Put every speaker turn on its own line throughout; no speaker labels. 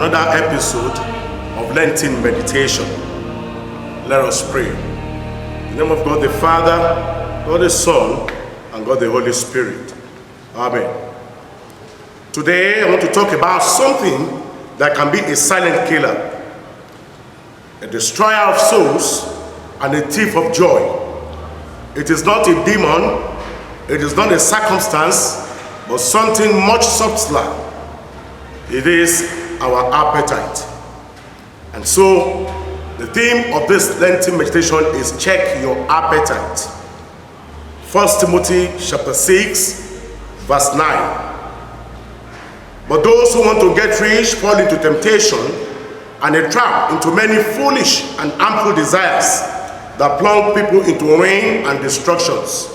another episode of Lenten Meditation. Let us pray. In the name of God the Father, God the Son, and God the Holy Spirit. Amen. Today I want to talk about something that can be a silent killer, a destroyer of souls, and a thief of joy. It is not a demon, it is not a circumstance, but something much subtler. It is our appetite. And so, the theme of this Lenten meditation is check your appetite. 1 Timothy chapter 6, verse 9. But those who want to get rich fall into temptation and a trap into many foolish and harmful desires that plunge people into ruin and destructions.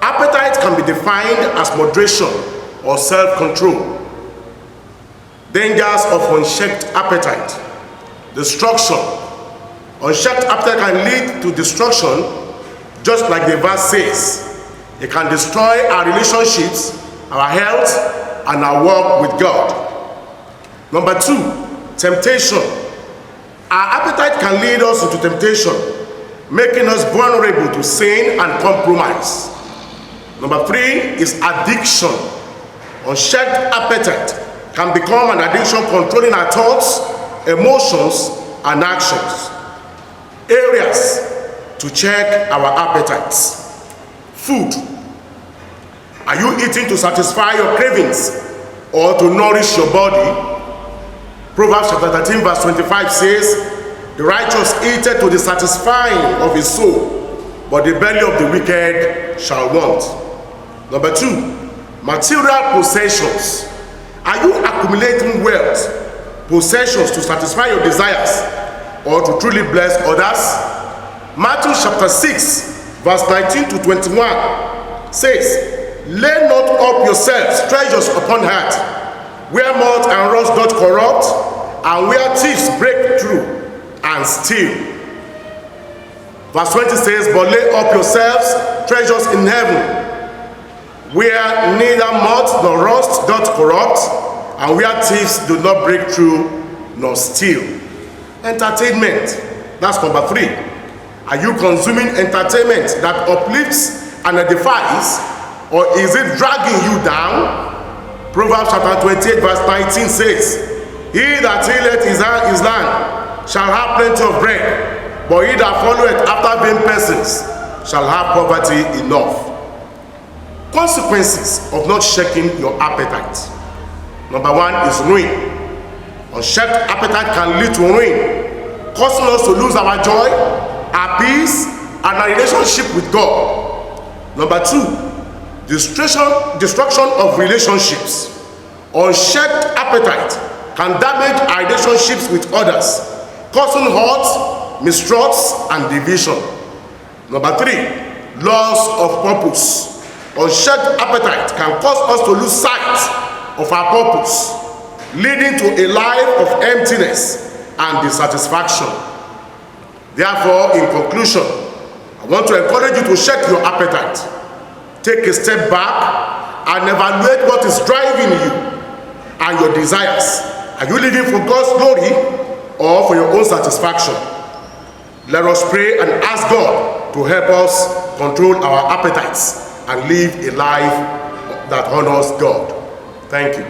Appetite can be defined as moderation or self-control. Dangers of unchecked appetite. Destruction. Unchecked appetite can lead to destruction, just like the verse says. It can destroy our relationships, our health, and our walk with God. Number 2, temptation. Our appetite can lead us into temptation, making us vulnerable to sin and compromise. Number 3 is addiction. Unchecked appetite can become an addiction, controlling our thoughts, emotions, and actions. Areas to check our appetites. Food. Are you eating to satisfy your cravings or to nourish your body? Proverbs chapter 13 verse 25 says, "The righteous eateth to the satisfying of his soul, but the belly of the wicked shall want." Number 2, material possessions. Are you accumulating wealth, possessions to satisfy your desires or to truly bless others? Matthew chapter 6 verse 19 to 21 says, "Lay not up yourselves treasures upon earth, where moth and rust doth corrupt, and where thieves break through and steal." Verse 20 says, "But lay up yourselves treasures in heaven, where neither moth nor rust doth corrupt, and where thieves do not break through nor steal." Entertainment. That's number 3. Are you consuming entertainment that uplifts and edifies, or is it dragging you down? Proverbs chapter 28 verse 19 says, "He that tilleth his land shall have plenty of bread, but he that followeth after vain persons shall have poverty enough." Consequences of not checking your appetite. Number 1 is ruin. Unchecked appetite can lead to ruin, causing us to lose our joy, our peace, and our relationship with God. Number 2, destruction of relationships. Unchecked appetite can damage our relationships with others, causing hurt, mistrust, and division. Number 3, loss of purpose. Unchecked appetite can cause us to lose sight of our purpose, leading to a life of emptiness and dissatisfaction. Therefore, in conclusion, I want to encourage you to check your appetite. Take a step back and evaluate what is driving you and your desires. Are you living for God's glory or for your own satisfaction? Let us pray and ask God to help us control our appetites and live a life that honors God. Thank you.